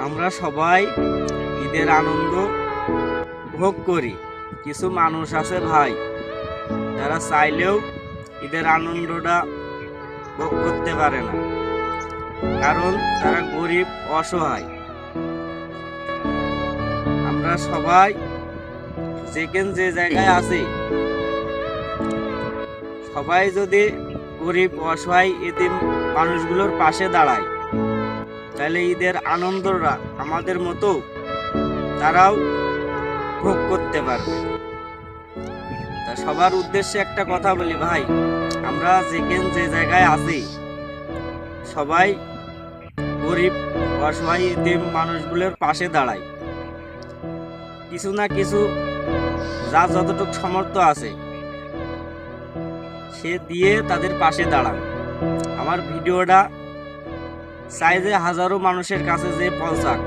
আমরা সবাই ঈদের আনন্দ ভোগ করি। কিছু মানুষ আছে ভাই, যারা চাইলেও ঈদের আনন্দটা ভোগ করতে পারে না, কারণ তারা গরিব অসহায়। আমরা সবাই যে জায়গায় আছি, সবাই যদি গরিব অসহায় এতিম মানুষগুলোর পাশে দাঁড়ায়, তাহলে ঈদের আনন্দটা আমাদের মতো তারাও ভোগ করতে পারবে। তা সবার উদ্দেশ্যে একটা কথা বলি ভাই, আমরা যে জায়গায় আছি, সবাই গরিব অসহায় এতিম মানুষগুলোর পাশে দাঁড়ায়। কিছু না কিছু যার যতটুকু সামর্থ্য আছে সে দিয়ে তাদের পাশে দাঁড়ান। আমার ভিডিওটা চাই যে হাজারো মানুষের কাছে যে পৌঁছাক।